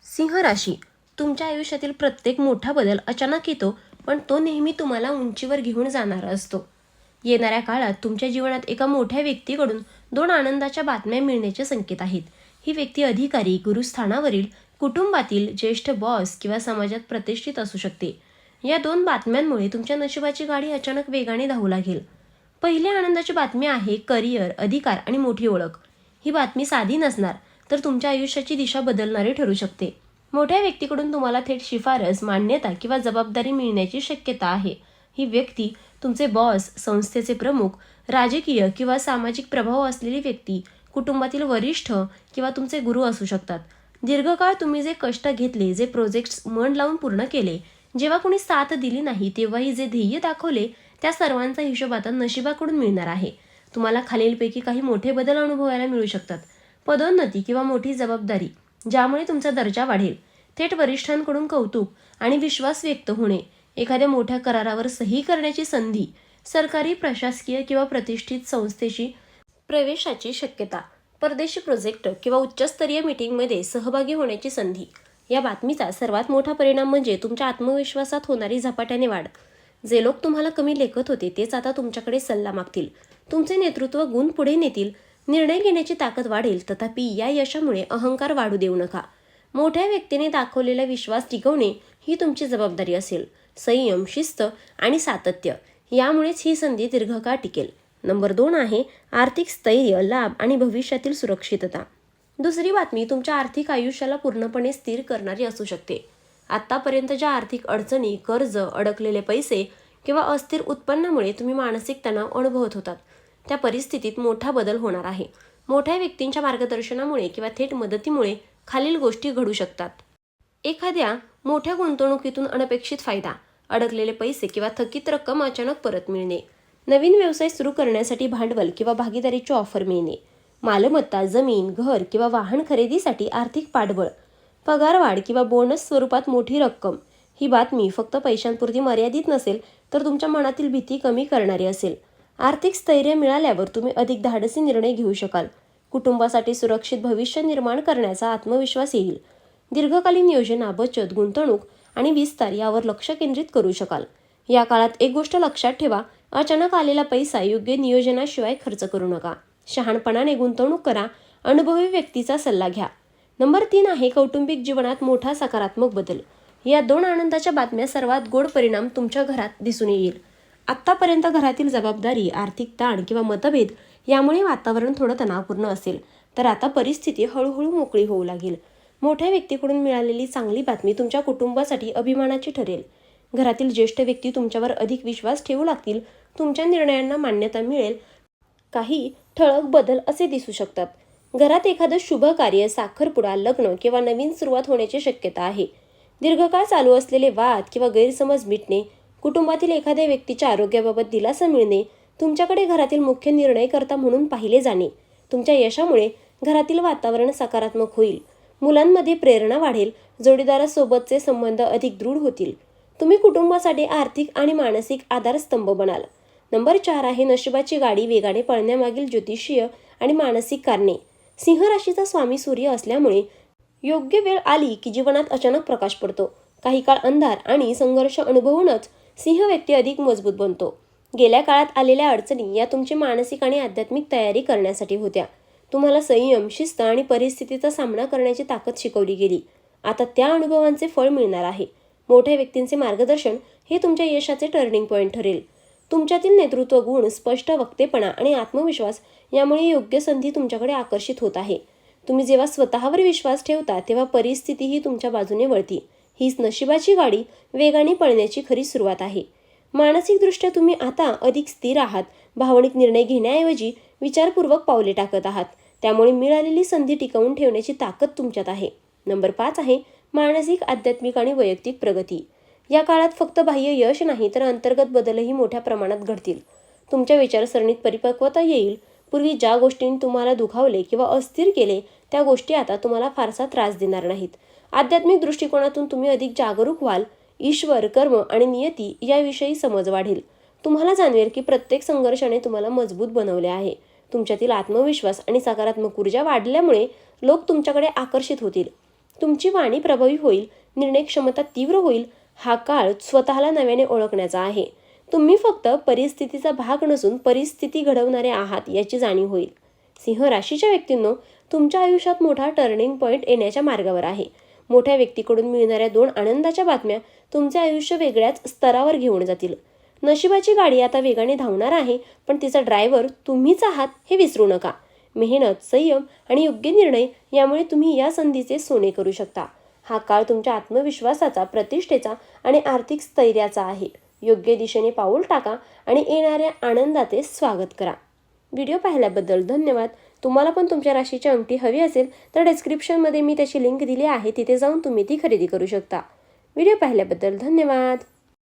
सिंह राशी, तुमच्या आयुष्यातील प्रत्येक मोठा बदल अचानक येतो, पण तो नेहमी तुम्हाला उंचीवर घेऊन जाणारा असतो. येणाऱ्या काळात तुमच्या जीवनात एका मोठ्या व्यक्तीकडून दोन आनंदाच्या बातम्या मिळण्याचे संकेत आहेत. ही व्यक्ती अधिकारी, गुरुस्थानावरील, कुटुंबातील ज्येष्ठ बॉस किंवा समाजात प्रतिष्ठित असू शकते. या दोन बातम्यांमुळे तुमच्या नशिबाची गाडी अचानक वेगाने धावू लागेल. पहिली आनंदाची बातमी आहे करिअर, अधिकार आणि मोठी ओळख. ही बातमी साधी नसणार, तर तुमच्या आयुष्याची दिशा बदलणारी ठरू शकते. मोठ्या व्यक्तीकडून तुम्हाला थेट शिफारस, मान्यता किंवा जबाबदारी मिळण्याची शक्यता आहे. ही व्यक्ती तुमचे बॉस, संस्थेचे प्रमुख, राजकीय किंवा सामाजिक प्रभाव असलेली व्यक्ती, कुटुंबातील वरिष्ठ किंवा तुमचे गुरु असू शकतात. दीर्घकाळ तुम्ही जे कष्ट घेतले, जे प्रोजेक्ट्स मन लावून पूर्ण केले, जेव्हा कोणी साथ दिली नाही तेव्हाही जे ध्येय दाखवले, त्या सर्वांचा हिशोब आता नशिबाकडून मिळणार आहे. तुम्हाला खालीलपैकी काही मोठे बदल अनुभवायला मिळू शकतात. पदोन्नती किंवा मोठी जबाबदारी, ज्यामुळे तुमचा दर्जा वाढेल. थेट वरिष्ठांकडून कौतुक आणि विश्वास व्यक्त होणे, एखाद्या मोठ्या करारावर सही करण्याची संधी, सरकारी, प्रशासकीय किंवा प्रतिष्ठित संस्थेची प्रवेशाची शक्यता, परदेशी प्रोजेक्ट किंवा उच्चस्तरीय मीटिंगमध्ये सहभागी होण्याची संधी. या बातमीचा सर्वात मोठा परिणाम म्हणजे तुमच्या आत्मविश्वासात होणारी झपाट्याने वाढ. जे लोक तुम्हाला कमी लेखत होते तेच आता तुमच्याकडे सल्ला मागतील. तुमचे नेतृत्व गुण पुढे नेतील. निर्णय घेण्याची ताकद वाढेल. तथापि या यशामुळे अहंकार वाढू देऊ नका. मोठ्या व्यक्तीने दाखवलेला विश्वास टिकवणे ही तुमची जबाबदारी असेल. संयम, शिस्त आणि सातत्य यामुळेच ही संधी दीर्घकाळ टिकेल. नंबर 2 आहे आर्थिक स्थैर्य, लाभ आणि भविष्यातील सुरक्षितता. दुसरी बातमी तुमच्या आर्थिक आयुष्याला पूर्णपणे स्थिर करणारी असू शकते. आत्तापर्यंत ज्या आर्थिक अडचणी, कर्ज, अडकलेले पैसे किंवा अस्थिर उत्पन्नामुळे तुम्ही मानसिक तणाव अनुभवत होतात, त्या परिस्थितीत मोठा बदल होणार आहे. मोठ्या व्यक्तींच्या मार्गदर्शनामुळे किंवा थेट मदतीमुळे खालील गोष्टी घडू शकतात. एखाद्या मोठ्या गुंतवणुकीतून अनपेक्षित फायदा, अडकलेले पैसे किंवा थकीत रक्कम अचानक परत मिळणे, नवीन व्यवसाय सुरू करण्यासाठी भांडवल किंवा भागीदारीची ऑफर मिळणे, मालमत्ता, जमीन, घर किंवा वाहन खरेदीसाठी आर्थिक पाठबळ, पगारवाढ किंवा बोनस स्वरूपात मोठी रक्कम. ही बातमी फक्त पैशांपुरती मर्यादित नसेल, तर तुमच्या मनातील भीती कमी करणारी असेल. आर्थिक स्थैर्य मिळाल्यावर तुम्ही अधिक धाडसी निर्णय घेऊ शकाल. कुटुंबासाठी सुरक्षित भविष्य निर्माण करण्याचा आत्मविश्वास येईल. दीर्घकालीन योजना, बचत, गुंतवणूक आणि विस्तार यावर लक्ष केंद्रित करू शकाल. या काळात एक गोष्ट लक्षात ठेवा, अचानक आलेला पैसा योग्य नियोजनाशिवाय खर्च करू नका. शहाणपणाने गुंतवणूक करा. अनुभवी व्यक्तीचा सल्ला घ्या. नंबर 3 आहे कौटुंबिक जीवनात मोठा सकारात्मक बदल. या दोन आनंदाच्या बातम्या सर्वात गोड परिणाम तुमच्या घरात दिसून येईल. आत्तापर्यंत घरातील जबाबदारी, आर्थिक ताण किंवा मतभेद यामुळे वातावरण थोडं तणावपूर्ण असेल, तर आता परिस्थिती हळूहळू मोकळी होऊ लागेल. मोठ्या व्यक्तीकडून मिळालेली चांगली बातमी तुमच्या कुटुंबासाठी अभिमानाची ठरेल. घरातील ज्येष्ठ व्यक्ती तुमच्यावर अधिक विश्वास ठेवू लागतील. तुमच्या निर्णयांना मान्यता मिळेल. काही ठळक बदल असे दिसू शकतात. घरात एखादं शुभ कार्य, साखरपुडा, लग्न किंवा नवीन सुरुवात होण्याची शक्यता आहे. दीर्घकाळ चालू असलेले वाद किंवा गैरसमज मिटणे, कुटुंबातील एखाद्या व्यक्तीच्या आरोग्याबाबत दिलासा मिळणे, तुमच्याकडे घरातील मुख्य निर्णयकर्ता म्हणून पाहिले जाणे. तुमच्या यशामुळे घरातील वातावरण सकारात्मक होईल. मुलांमध्ये प्रेरणा वाढेल. जोडीदारासोबतचे संबंध अधिक दृढ होतील. तुम्ही कुटुंबासाठी आर्थिक आणि मानसिक आधारस्तंभ बनाल. नंबर 4 आहे नशिबाची गाडी वेगाने पळण्यामागील ज्योतिषीय आणि मानसिक कारणे. सिंह राशीचा स्वामी सूर्य असल्यामुळे योग्य वेळ आली की जीवनात अचानक प्रकाश पडतो. काही काळ अंधार आणि संघर्ष अनुभवूनच सिंह व्यक्ती अधिक मजबूत बनतो. गेल्या काळात आलेल्या अडचणी या तुमची मानसिक आणि आध्यात्मिक तयारी करण्यासाठी होत्या. तुम्हाला संयम, शिस्त आणि परिस्थितीचा सामना करण्याची ताकद शिकवली गेली. आता त्या अनुभवांचे फळ मिळणार आहे. मोठ्या व्यक्तींचे मार्गदर्शन हे तुमच्या यशाचे टर्निंग पॉईंट ठरेल. तुमच्यातील नेतृत्व गुण, स्पष्ट वक्तेपणा आणि आत्मविश्वास यामुळे योग्य संधी तुमच्याकडे आकर्षित होत आहे. तुम्ही जेव्हा स्वतःवर विश्वास ठेवता तेव्हा परिस्थितीही तुमच्या बाजूने वळते. हीच नशिबाची गाडी वेगाने पळण्याची खरी सुरुवात आहे. मानसिकदृष्ट्या तुम्ही आता अधिक स्थिर आहात. भावनिक निर्णय घेण्याऐवजी विचारपूर्वक पावले टाकत आहात. त्यामुळे मिळालेली संधी टिकवून ठेवण्याची ताकद तुमच्यात आहे. नंबर 5 आहे मानसिक, आध्यात्मिक आणि वैयक्तिक प्रगती. या काळात फक्त बाह्य यश नाही, तर अंतर्गत बदलही मोठ्या प्रमाणात घडतील. तुमच्या विचारसरणीत परिपक्वता येईल. पूर्वी ज्या गोष्टींनी तुम्हाला दुखावले किंवा अस्थिर केले, त्या गोष्टी आता तुम्हाला फारसा त्रास देणार नाहीत. आध्यात्मिक दृष्टिकोनातून तुम्ही अधिक जागरूक व्हाल. ईश्वर, कर्म आणि नियती याविषयी समज वाढेल. तुम्हाला जाणवेल की प्रत्येक संघर्षाने तुम्हाला मजबूत बनवले आहे. तुमच्यातील आत्मविश्वास आणि सकारात्मक ऊर्जा वाढल्यामुळे लोक तुमच्याकडे आकर्षित होतील. तुमची वाणी प्रभावी होईल, निर्णय क्षमता तीव्र होईल. हा काळ स्वतःला नव्याने ओळखण्याचा आहे. तुम्ही फक्त परिस्थितीचा भाग नसून परिस्थिती घडवणारे आहात याची जाणीव होईल. सिंह राशीच्या व्यक्तींनो, तुमच्या आयुष्यात मोठा टर्निंग पॉईंट येण्याच्या मार्गावर आहे. मोठ्या व्यक्तीकडून मिळणाऱ्या 2 आनंदाच्या बातम्या तुमचे आयुष्य वेगळ्याच स्तरावर घेऊन जातील. नशिबाची गाडी आता वेगाने धावणार आहे, पण तिचा ड्रायव्हर तुम्हीच आहात हे विसरू नका. मेहनत, संयम आणि योग्य निर्णय यामुळे तुम्ही या संधीचे सोने करू शकता. हा काळ तुमच्या आत्मविश्वासाचा, प्रतिष्ठेचा आणि आर्थिक स्थैर्याचा आहे. योग्य दिशेने पाऊल टाका आणि येणाऱ्या आनंदाचे स्वागत करा. व्हिडिओ पाहिल्याबद्दल धन्यवाद. तुम्हाला पण तुमच्या राशीची अंगठी हवी असेल तर डिस्क्रिप्शनमध्ये मी त्याची लिंक दिली आहे, तिथे जाऊन तुम्ही ती खरेदी करू शकता. व्हिडिओ पाहिल्याबद्दल धन्यवाद.